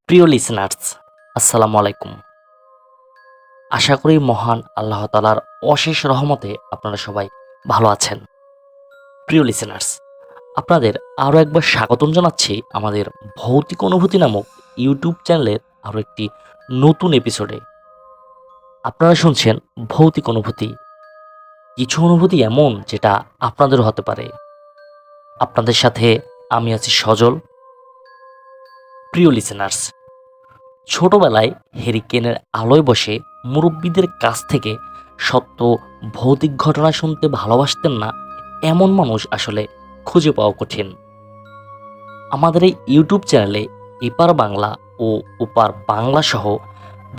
প্রিয় লিসেনার্স, আসসালামু আলাইকুম। আশা করি মহান আল্লাহ তাআলার অশেষ রহমতে আপনারা সবাই ভালো আছেন। প্রিয় লিসেনার্স, আপনাদের আরও একবার স্বাগতম জানাচ্ছি আমাদের ভৌতিক অনুভূতি নামক ইউটিউব চ্যানেলের আরও একটি নতুন এপিসোডে। আপনারা শুনছেন ভৌতিক অনুভূতি। কিছু অনুভূতি এমন যেটা আপনাদেরও হতে পারে। আপনাদের সাথে আমি আছি সজল। প্রিয় লিসেনার্স, ছোটবেলায় হ্যারিকেনের আলোয় বসে মুরব্বীদের কাছ থেকে সত্য ভৌতিক ঘটনা শুনতে ভালোবাসতেন না এমন মানুষ আসলে খুঁজে পাওয়া কঠিন। আমাদের এই ইউটিউব চ্যানেলে এপার বাংলা ও ওপার বাংলা সহ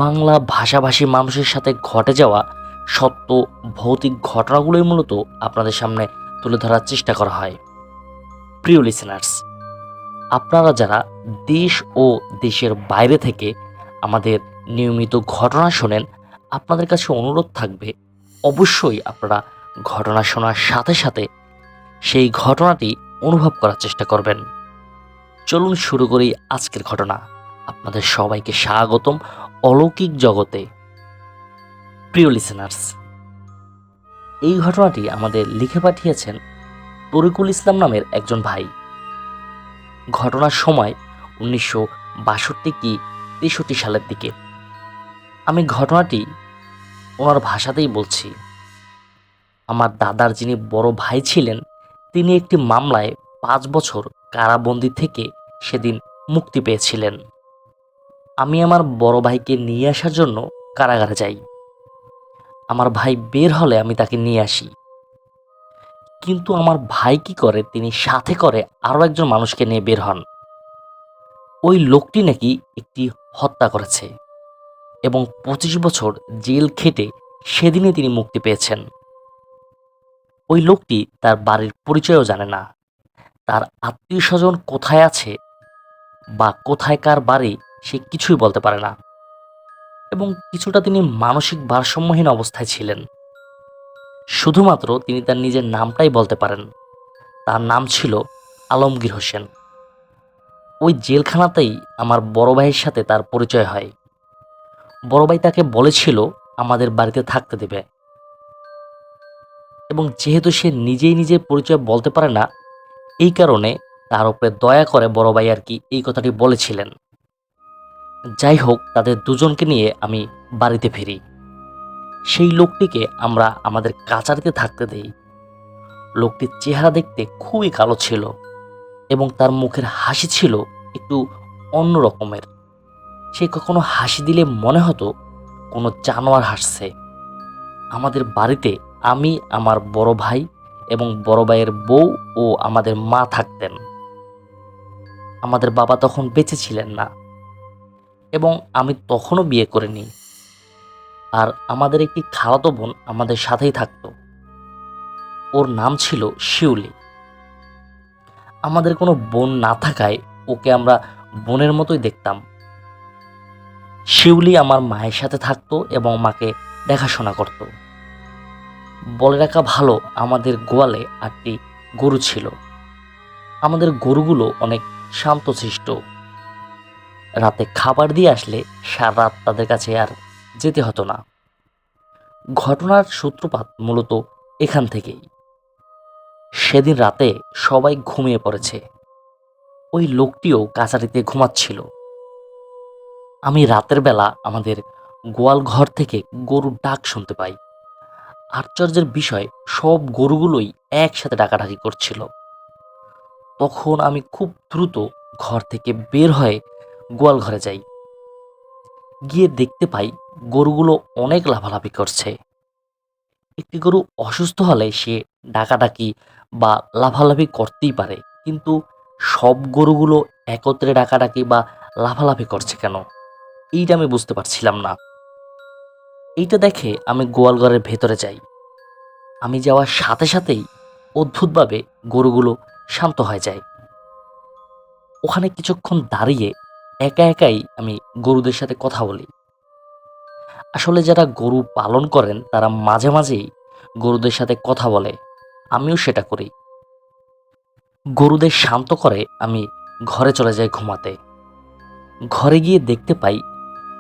বাংলা ভাষাভাষী মানুষের সাথে ঘটে যাওয়া সত্য ভৌতিক ঘটনাগুলোই মূলত আপনাদের সামনে তুলে ধরার চেষ্টা করা হয়। প্রিয় লিসেনার্স, আপনারা যারা দেশ ও দেশের বাইরে থেকে আমাদের নিয়মিত ঘটনা শোনেন, আপনাদের কাছে অনুরোধ থাকবে অবশ্যই আপনারা ঘটনা শোনার সাথে সাথে সেই ঘটনাটি অনুভব করার চেষ্টা করবেন। চলুন শুরু করি আজকের ঘটনা। আপনাদের সবাইকে স্বাগতম অলৌকিক জগতে। প্রিয় লিসেনার্স, এই ঘটনাটি আমাদের লিখে পাঠিয়েছেন তরিকুল ইসলাম নামের একজন ভাই। ঘটনার সময় 1962 কি 63 সালের দিকে। আমি ঘটনাটি ওনার ভাষাতেই বলছি। আমার দাদার যিনি বড় ভাই ছিলেন, তিনি একটি মামলায় 5 বছর কারাবন্দি থেকে সেদিন মুক্তি পেয়েছিলেন। আমি আমার বড় ভাইকে নিয়ে আসার জন্য কারাগারে যাই। আমার ভাই বের হলে আমি তাকে নিয়ে আসি, কিন্তু আমার ভাই কি করে, তিনি সাথে করে আরও একজন মানুষকে নিয়ে বের হন। ওই লোকটি নাকি একটি হত্যা করেছে এবং 25 বছর জেল খেটে সেদিনই তিনি মুক্তি পেয়েছেন। ওই লোকটি তার বাড়ির পরিচয়ও জানে না, তার আত্মীয় স্বজন কোথায় আছে বা কোথায় কার বাড়ি সে কিছুই বলতে পারে না, এবং কিছুটা তিনি মানসিক ভারসাম্যহীন অবস্থায় ছিলেন। শুধুমাত্র তিনি তার নিজের নামটাই বলতে পারেন। তার নাম ছিল আলমগীর হোসেন। ওই জেলখানাতেই আমার বড় ভাইয়ের সাথে তার পরিচয় হয়। বড় ভাই তাকে বলেছিল আমাদের বাড়িতে থাকতে দেবে, এবং যেহেতু সে নিজেই নিজের পরিচয় বলতে পারে না, এই কারণে তার উপরে দয়া করে বড় ভাই আর কি এই কথাটি বলেছিলেন। যাই হোক, তাদের দুজনকে নিয়ে আমি বাড়িতে ফিরি। সেই লোকটিকে আমরা আমাদের কাচারিতে থাকতে দেই। লোকটির চেহারা দেখতে খুবই কালো ছিল এবং তার মুখের হাসি ছিল একটু অন্য রকমের। সে কখনো হাসি দিলে মনে হতো কোনো জানোয়ার হাসছে। আমাদের বাড়িতে আমি, আমার বড় ভাই এবং বড় ভাইয়ের বউ ও আমাদের মা থাকতেন। আমাদের বাবা তখন বেঁচে ছিলেন না এবং আমি তখনও বিয়ে করিনি। আর আমাদের একটি খালাতো বোন আমাদের সাথেই থাকতো। ওর নাম ছিল শিউলি। আমাদের কোনো বোন না থাকায় ওকে আমরা বোনের মতোই দেখতাম। শিউলি আমার মায়ের সাথে থাকতো এবং মাকে দেখাশোনা করত। বলে রাখা ভালো, আমাদের গোয়ালে 8টি গরু ছিল। আমাদের গরুগুলো অনেক শান্তশিষ্ট। রাতে খাবার দিয়ে আসলে সারা রাত তাদের কাছে আর যেতে হতো না। ঘটনার সূত্রপাত মূলত এখান থেকেই। সেদিন রাতে সবাই ঘুমিয়ে পড়েছে। ওই লোকটিও কাছারিতে ঘুমাচ্ছিল। আমি রাতের বেলা আমাদের গোয়াল ঘর থেকে গরুর ডাক শুনতে পাই। আশ্চর্যের বিষয়, সব গরুগুলোই একসাথে ডাকাডাকি করছিল। তখন আমি খুব দ্রুত ঘর থেকে বের হয়ে গোয়াল ঘরে যাই। গিয়ে দেখতে পাই গরুগুলো অনেক লাফালাফি করছে। একটি গরু অসুস্থ হলে সে ডাকাডাকি বা লাফালাফি করতেই পারে, কিন্তু সব গরুগুলো একত্রে ডাকাডাকি বা লাফালাফি করছে কেন, এইটা আমি বুঝতে পারছিলাম না। এইটা দেখে আমি গোয়ালঘরের ভেতরে যাই। আমি যাওয়ার সাথে সাথেই অদ্ভুতভাবে গরুগুলো শান্ত হয়ে যায়। ওখানে কিছুক্ষণ দাঁড়িয়ে একা একাই আমি গরুদের সাথে কথা বলি। আসলে যারা গরু পালন করেন তারা মাঝে মাঝেই গরুদের সাথে কথা বলে। আমিও সেটা করি। গরুদের শান্ত করে আমি ঘরে চলে যাই ঘুমাতে। ঘরে গিয়ে দেখতে পাই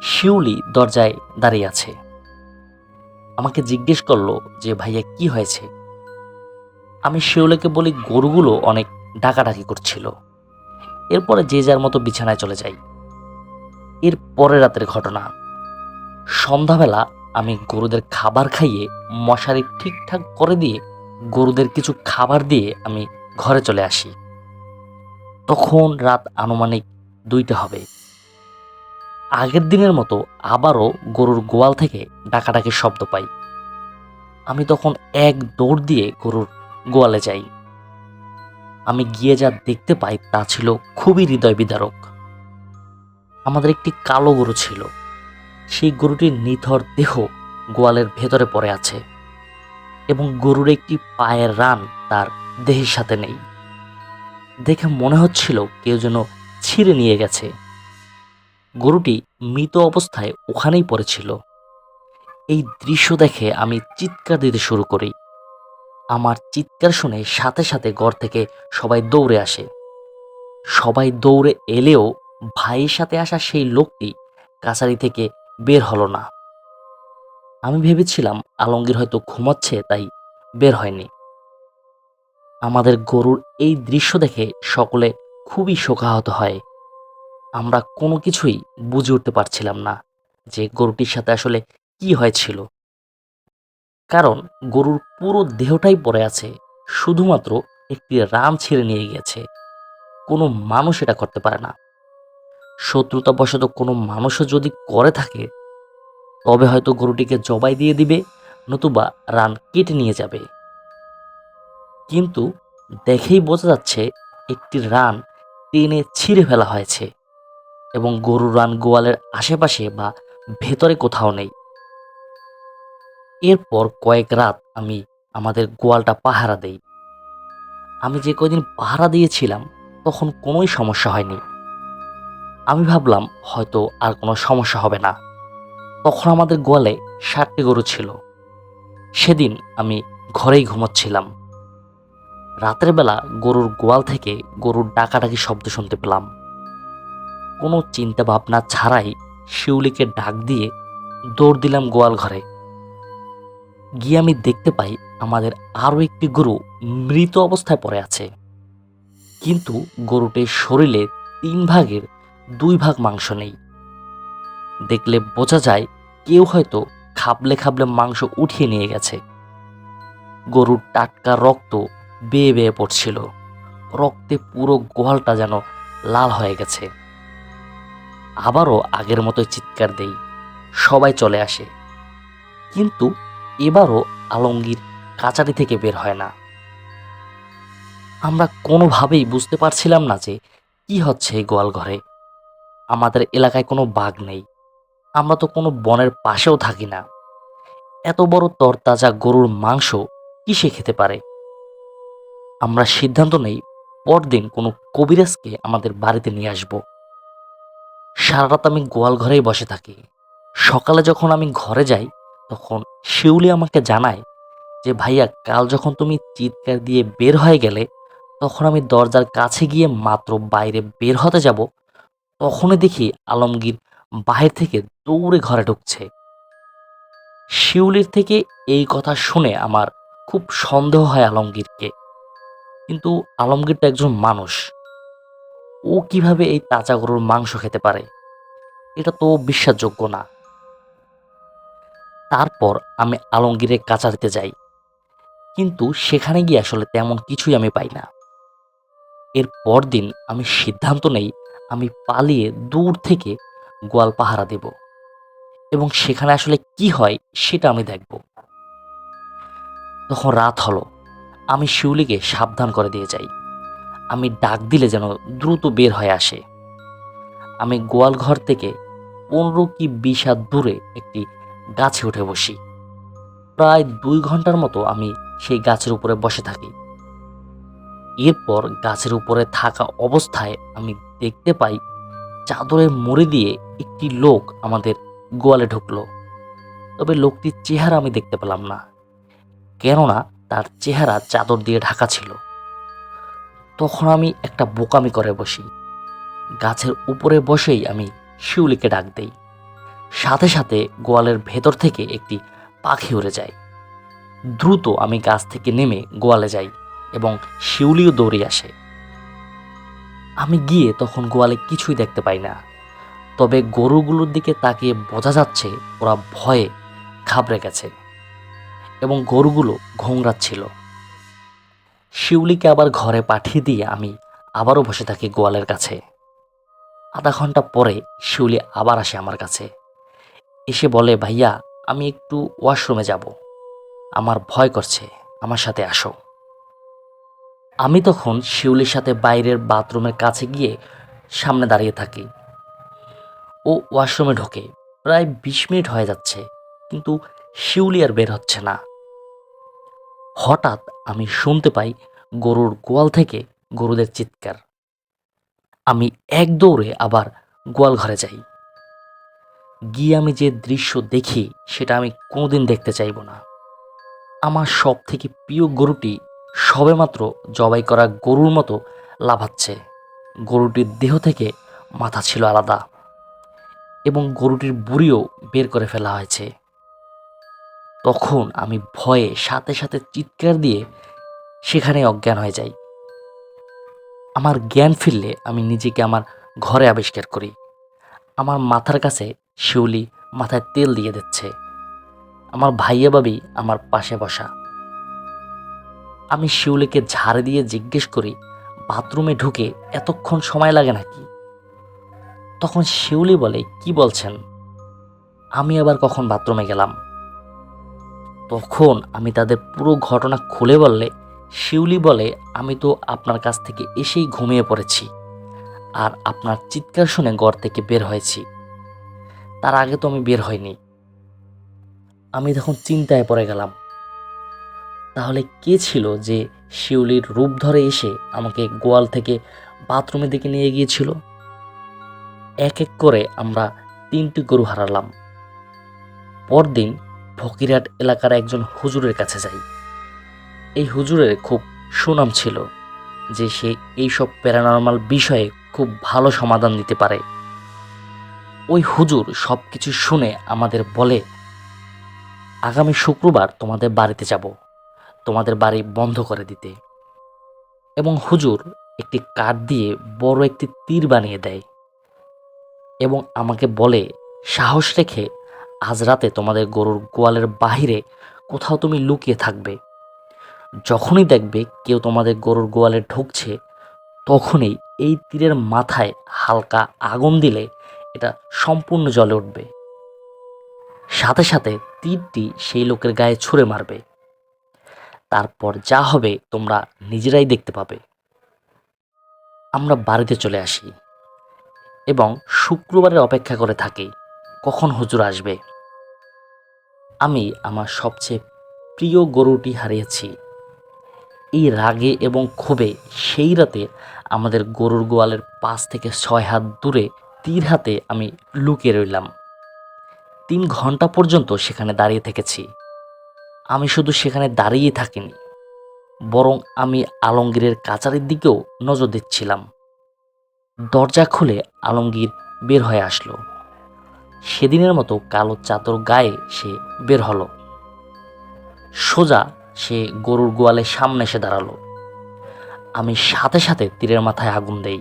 শিউলি দরজায় দাঁড়িয়ে আছে। আমাকে জিজ্ঞেস করলো যে ভাইয়া কি হয়েছে। আমি শিউলিকে বলি গরুগুলো অনেক ডাকাডাকি করছিল। এরপরে যে যার মতো বিছানায় চলে যাই। এর পরের রাতের ঘটনা, সন্ধ্যাবেলা আমি গরুদের খাবার খাইয়ে মশারি ঠিকঠাক করে দিয়ে গরুদের কিছু খাবার দিয়ে আমি ঘরে চলে আসি। তখন রাত আনুমানিক 2টা হবে। আগের দিনের মতো আবারও গরুর গোয়াল থেকে ডাকাডাকির শব্দ পাই। আমি তখন এক দৌড় দিয়ে গরুর গোয়ালে যাই। আমি গিয়ে যা দেখতে পাই তা ছিল খুবই হৃদয় বিদারক। আমাদের একটি কালো গরু ছিল। সেই গরুটির নিথর দেহ গোয়ালের ভেতরে পড়ে আছে এবং গরুর একটি পায়ের রান তার দেহের সাথে নেই। দেখে মনে হচ্ছিল কেউ যেন ছিঁড়ে নিয়ে গেছে। গরুটি মৃত অবস্থায় ওখানেই পড়েছিল। এই দৃশ্য দেখে আমি চিৎকার দিতে শুরু করি। আমার চিৎকার শুনে সাথে সাথে ঘর থেকে সবাই দৌড়ে আসে। সবাই দৌড়ে এলেও ভাইয়ের সাথে আসা সেই লোকটি কাছারি থেকে বের হলো না। আমি ভেবেছিলাম আলমগীর হয়তো ঘুমাচ্ছে তাই বের হয়নি। আমাদের গরুর এই দৃশ্য দেখে সকলে খুবই শোকাহত হয়। আমরা কোনো কিছুই বুঝে উঠতে পারছিলাম না যে গরুটির সাথে আসলে কি হয়েছিল। কারণ গরুর পুরো দেহটাই পড়ে আছে, শুধুমাত্র একটি রান ছিঁড়ে নিয়ে গেছে। কোনো মানুষ এটা করতে পারে না। শত্রুতাবশত কোনো মানুষও যদি করে থাকে তবে হয়তো গরুটিকে জবাই দিয়ে দিবে, নতুবা রান কেটে নিয়ে যাবে। কিন্তু দেখেই বোঝা যাচ্ছে একটি রান টেনে ছিঁড়ে ফেলা হয়েছে এবং গরুর রান গোয়ালের আশেপাশে বা ভেতরে কোথাও নেই। এরপর কয়েক রাত আমি আমাদের গোয়ালটা পাহারা দেই। আমি যে কয়দিন পাহারা দিয়েছিলাম তখন কোনোই সমস্যা হয়নি। আমি ভাবলাম হয়তো আর কোনো সমস্যা হবে না। তখন আমাদের গোয়ালে 60টি গরু ছিল। সেদিন আমি ঘরেই ঘুমোচ্ছিলাম। রাতের বেলা গরুর গোয়াল থেকে গরুর ডাকাডাকি শব্দ শুনতে পেলাম। কোনো চিন্তা ভাবনা ছাড়াই শিউলিকে ডাক দিয়ে দৌড় দিলাম গোয়াল ঘরে। গিয়ে আমি দেখতে পাই আমাদের আরও একটি গরু মৃত অবস্থায় পড়ে আছে। কিন্তু গরুটির শরীরে 3 ভাগের 2 ভাগ মাংস নেই। দেখলে বোঝা যায় কেউ হয়তো খাবলে খাবলে মাংস উঠিয়ে নিয়ে গেছে। গরুর টাটকা রক্ত বেয়ে বেয়ে পড়ছিল। রক্তে পুরো গোয়ালটা যেন লাল হয়ে গেছে। আবারও আগের মতোই চিৎকার দেই। সবাই চলে আসে, কিন্তু এবারও আলমগীর কাচারি থেকে বের হয় না। আমরা কোনোভাবেই বুঝতে পারছিলাম না যে কি হচ্ছে এই গোয়াল ঘরে। আমাদের এলাকায় কোনো বাঘ নেই, আমরা তো কোনো বনের পাশেও থাকি না। এত বড় তরতাজা গরুর মাংস কিসে খেতে পারে? আমরা সিদ্ধান্ত নেই পরদিন কোনো কবিরাজকে আমাদের বাড়িতে নিয়ে আসব। সারা রাত আমি গোয়াল ঘরেই বসে থাকি। সকালে যখন আমি ঘরে যাই তখন শিউলি আমাকে জানায় যে ভাইয়া, কাল যখন তুমি চিৎকার দিয়ে বের হয়ে গেলে তখন আমি দরজার কাছে গিয়ে মাত্র বাইরে বের হতে যাব, তখনই দেখি আলমগীর বাহির থেকে দৌড়ে ঘরে ঢুকছে। শিউলির থেকে এই কথা শুনে আমার খুব সন্দেহ হয় আলমগীরকে। কিন্তু আলমগীর তো একজন মানুষ, ও কিভাবে এই তাজা গরুর মাংস খেতে পারে? এটা তো বিশ্বাসযোগ্য না। তারপর আমি আলমগীরের কাচারিতে যাই, কিন্তু সেখানে গিয়ে আসলে তেমন কিছুই আমি পাই না। এর পরদিন আমি সিদ্ধান্ত নেই আমি পালিয়ে দূর থেকে গোয়াল পাহারা দেব এবং সেখানে আসলে কি হয় সেটা আমি দেখব। তখন রাত হলো। আমি শিউলিকে সাবধান করে দিয়ে যাই। আমি ডাক দিলে যেন দ্রুত বের হয়ে আসে। আমি গোয়াল ঘর থেকে 15 কি 20 হাত দূরে একটি গাছে উঠে বসি। প্রায় 2 ঘন্টার মতো আমি সেই গাছের উপরে বসে থাকি। এরপর গাছের উপরে থাকা অবস্থায় আমি দেখতে পাই চাদরের মুড়ি দিয়ে একটি লোক আমাদের গোয়ালে ঢুকলো। তবে লোকটির চেহারা আমি দেখতে পেলাম না, কেননা তার চেহারা চাদর দিয়ে ঢাকা ছিল। তখন আমি একটা বোকামি করে বসি। গাছের উপরে বসেই আমি শিউলিকে ডাক দেই। সাথে সাথে গোয়ালের ভেতর থেকে একটি পাখি উড়ে যায়। দ্রুত আমি গাছ থেকে নেমে গোয়ালে যাই এবং শিউলিও দৌড়ে আসে। আমি গিয়ে তখন গোয়ালে কিছুই দেখতে পাই না, তবে গরুগুলোর দিকে তাকিয়ে বোঝা যাচ্ছে ওরা ভয়ে ঘাবড়ে গেছে এবং গরুগুলো ঘোংরাচ্ছিল। শিউলিকে আবার ঘরে পাঠিয়ে দিয়ে আমি আবারও বসে থাকি গোয়ালের কাছে। আধা ঘন্টা পরে শিউলি আবার আসে আমার কাছে, এসে বলে, ভাইয়া আমি একটু ওয়াশরুমে যাব, আমার ভয় করছে, আমার সাথে আসো। আমি তখন শিউলির সাথে বাইরের বাথরুমের কাছে গিয়ে সামনে দাঁড়িয়ে থাকি। ও ওয়াশরুমে ঢোকে, প্রায় 20 মিনিট হয়ে যাচ্ছে, কিন্তু শিউলি আর বের হচ্ছে না। হঠাৎ আমি শুনতে পাই গরুর গোয়াল থেকে গরুদের চিৎকার। আমি এক দৌড়ে আবার গোয়াল ঘরে যাই। গিয়ে আমি যে দৃশ্য দেখি সেটা আমি কোনোদিন দেখতে চাইব না। আমার সব থেকে প্রিয় গরুটি সবেমাত্র জবাই করা গরুর মতো লাফাচ্ছে। গরুটির দেহ থেকে মাথা ছিল আলাদা এবং গরুটির বুড়িও বের করে ফেলা হয়েছে। তখন আমি ভয়ে সাথে সাথে চিৎকার দিয়ে সেখানে অজ্ঞান হয়ে যাই। আমার জ্ঞান ফিরলে আমি নিজেকে আমার ঘরে আবিষ্কার করি। আমার মাথার কাছে শিউলি মাথায় তেল দিয়ে দিচ্ছে। আমার ভাইয়া ভাবি আমার পাশে বসা। আমি শিউলিকে ঝাড়ে দিয়ে জিজ্ঞেস করি, বাথরুমে ঢুকে এতক্ষণ সময় লাগে নাকি? তখন শিউলি বলে, কি বলছেন? আমি আবার কখন বাথরুমে গেলাম? তখন আমি তাদের পুরো ঘটনা খুলে বললে শিউলি বলে, আমি তো আপনার কাছ থেকে এসেই ঘুমিয়ে পড়েছি আর আপনার চিৎকার শুনে ঘর থেকে বের হয়েছি, তার আগে তো আমি বের হইনি। আমি তখন চিন্তায় পড়ে গেলাম, তাহলে কে ছিল যে শিউলির রূপ ধরে এসে আমাকে গোয়াল থেকে বাথরুমের দিকে নিয়ে গিয়েছিল? এক এক করে আমরা 3টি গরু হারালাম। পরদিন ফকিরহাট এলাকার একজন হুজুরের কাছে যাই। এই হুজুরের খুব সুনাম ছিল যে সে এইসব প্যারানর্মাল বিষয়ে খুব ভালো সমাধান দিতে পারে। ওই হুজুর সব কিছু শুনে আমাদের বলে, আগামী শুক্রবার তোমাদের বাড়িতে যাব, তোমাদের বাড়ি বন্ধ করে দিতে। এবং হুজুর একটি কাঠ দিয়ে বড় একটি তীর বানিয়ে দেয় এবং আমাকে বলে, সাহস রেখে আজ রাতে তোমাদের গরুর গোয়ালের বাহিরে কোথাও তুমি লুকিয়ে থাকবে। যখনই দেখবে কেউ তোমাদের গরুর গোয়ালে ঢুকছে, তখনই এই তীরের মাথায় হালকা আগুন দিলে এটা সম্পূর্ণ জ্বলে উঠবে। সাথে সাথে তীরটি সেই লোকের গায়ে ছুঁড়ে মারবে। তারপর যা হবে তোমরা নিজেরাই দেখতে পাবে। আমরা বাড়িতে চলে আসি এবং শুক্রবারের অপেক্ষা করে থাকি কখন হুজুর আসবে। আমি আমার সবচেয়ে প্রিয় গরুটি হারিয়েছি। এই রাগে এবং ক্ষোভে সেই রাতে আমাদের গরুর গোয়ালের 5 থেকে 6 হাত দূরে তীর হাতে আমি লুকিয়ে রইলাম। 3 ঘন্টা পর্যন্ত সেখানে দাঁড়িয়ে থেকেছি। আমি শুধু সেখানে দাঁড়িয়েই থাকিনি, বরং আমি আলমগীরের কাচারির দিকেও নজর দিচ্ছিলাম। দরজা খুলে আলমগীর বের হয়ে আসলো। সেদিনের মতো কালো চাদর গায়ে সে বের হলো। সোজা সে গরুর গোয়ালের সামনে এসে দাঁড়ালো। আমি সাথে সাথে তীরের মাথায় আগুন দেই।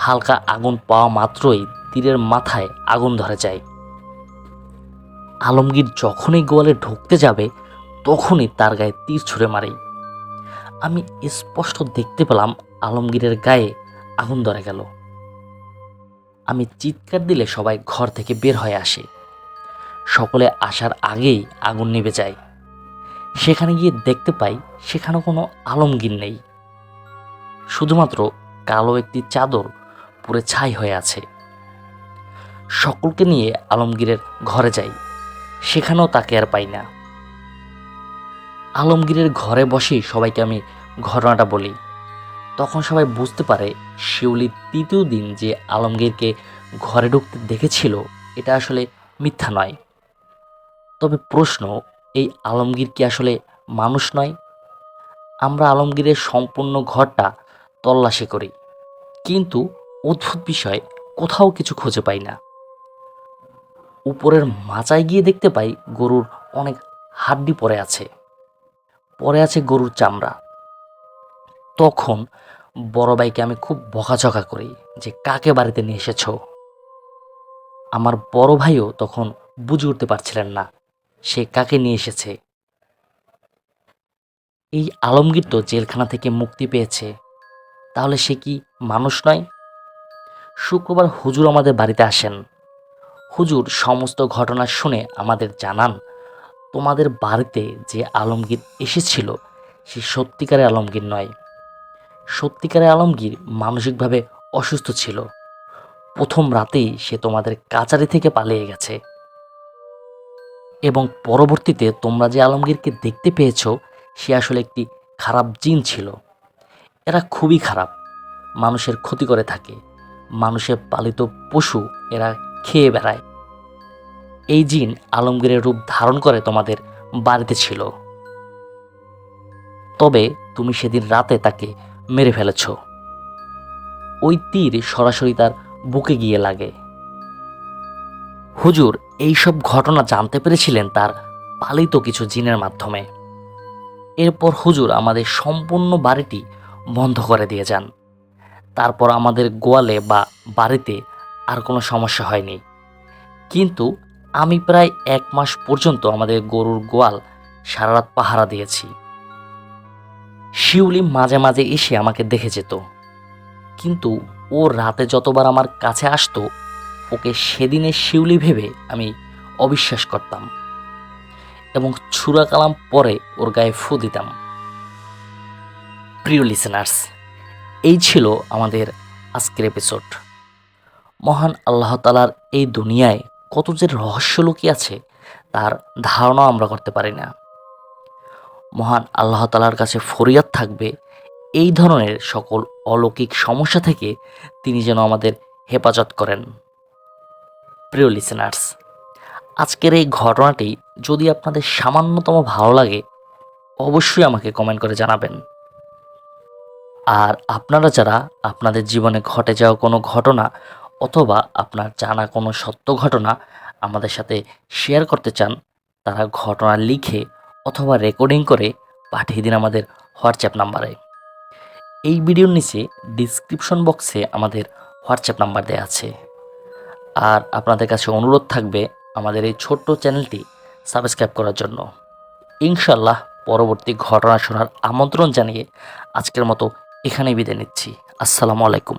হালকা আগুন পাওয়া মাত্রই তীরের মাথায় আগুন ধরে যায়। আলমগীর যখনই গোয়ালে ঢুকতে যাবে তখনই তার গায়ে তীর ছুঁড়ে মারে। আমি স্পষ্ট দেখতে পেলাম আলমগীরের গায়ে আগুন ধরে গেল। আমি চিৎকার দিলে সবাই ঘর থেকে বের হয়ে আসে। সকলে আসার আগেই আগুন নিভে যায়। সেখানে গিয়ে দেখতে পাই সেখানে কোনো আলমগীর নেই, শুধুমাত্র কালো একটি চাদর পুরে ছাই হয়ে আছে। সকলকে নিয়ে আলমগীরের ঘরে যাই, সেখানেও তাকে আর পাই না। আলমগীরের ঘরে বসেই সবাইকে আমি ঘটনাটা বলি। তখন সবাই বুঝতে পারে শিউলির 3য় দিন যে আলমগীরকে ঘরে ঢুকতে দেখেছিল এটা আসলে মিথ্যা নয়। তবে প্রশ্ন, এই আলমগীর কি আসলে মানুষ নয়? আমরা আলমগীরের সম্পূর্ণ ঘরটা তল্লাশি করি, কিন্তু অদ্ভুত বিষয়, কোথাও কিছু খুঁজে পাই না। উপরের মাচায় গিয়ে দেখতে পাই গরুর অনেক হাড্ডি পড়ে আছে গরুর চামড়া। তখন বড় ভাইকে আমি খুব বকাঝকা করি যে কাকে বাড়িতে নিয়ে এসেছো। আমার বড় ভাইও তখন বুঝে উঠতে পারছিলেন না সে কাকে নিয়ে এসেছে। এই আলমগীর তো জেলখানা থেকে মুক্তি পেয়েছে, তাহলে সে কি মানুষ নয়? শুক্রবার হুজুর আমাদের বাড়িতে আসেন। হুজুর সমস্ত ঘটনা শুনে আমাদের জানান, তোমাদের বাড়িতে যে আলমগীর এসেছিল সে সত্যিকারের আলমগীর নয়। সত্যিকারের আলমগীর মানসিকভাবে অসুস্থ ছিল। প্রথম রাতেই সে তোমাদের কাচারি থেকে পালিয়ে গেছে এবং পরবর্তীতে তোমরা যে আলমগীরকে দেখতে পেয়েছো সে আসলে একটি খারাপ জিন ছিল। এরা খুবই খারাপ, মানুষের ক্ষতি করে থাকে, মানুষের পালিত পশু এরা খেয়ে বেড়ায়। এই জিন আলমগীরের রূপ ধারণ করে তোমাদের বাড়িতে ছিল, তবে তুমি সেদিন রাতে তাকে মেরে ফেলেছ। ওই তীর সরাসরি তার বুকে গিয়ে লাগে। হুজুর এইসব ঘটনা জানতে পেরেছিলেন তার পালিত কিছু জিনের মাধ্যমে। এরপর হুজুর আমাদের সম্পূর্ণ বাড়িটি বন্ধ করে দিয়ে যান। তারপর আমাদের গোয়ালে বা বাড়িতে আর কোনো সমস্যা হয়নি। কিন্তু আমি প্রায় 1 মাস পর্যন্ত আমাদের গরুর গোয়াল সারা রাত পাহারা দিয়েছি। শিউলি মাঝে মাঝে এসে আমাকে দেখে যেত, কিন্তু ও রাতে যতবার আমার কাছে আসতো ওকে সেদিনের শিউলি ভেবে আমি অবিশ্বাস করতাম এবং ছুরা কালাম পরে ওর গায়ে ফু দিতাম। প্রিয় লিসেনার্স, এই ছিল আমাদের আজকের এপিসোড। মহান আল্লাহ তাআলার এই দুনিয়ায় কত যে রহস্য লুকিয়ে আছে তার ধারণা আমরা করতে পারি না। মহান আল্লাহ তাআলার কাছে ফরিয়াদ থাকবে এই ধরনের সকল অলৌকিক সমস্যা থেকে তিনি যেন আমাদের হেফাজত করেন। প্রিয় লিসেনার্স, আজকের এই ঘটনাটি যদি আপনাদের সামান্যতম ভালো লাগে অবশ্যই আমাকে কমেন্ট করে জানাবেন। আর আপনারা যারা আপনাদের জীবনে ঘটে যাওয়া কোনো ঘটনা অথবা আপনার জানা কোনো সত্য ঘটনা আমাদের সাথে শেয়ার করতে চান, তারা ঘটনা লিখে অথবা রেকর্ডিং করে পাঠিয়ে দিন আমাদের হোয়াটসঅ্যাপ নাম্বারে। এই ভিডিওর নিচে ডিসক্রিপশন বক্সে আমাদের হোয়াটসঅ্যাপ নাম্বার দেওয়া আছে। আর আপনাদের কাছে অনুরোধ থাকবে আমাদের এই ছোট্ট চ্যানেলটি সাবস্ক্রাইব করার জন্য। ইনশাল্লাহ পরবর্তী ঘটনা শোনার আমন্ত্রণ জানিয়ে আজকের মতো এখানেই বিদায় নিচ্ছি। আসসালামু আলাইকুম।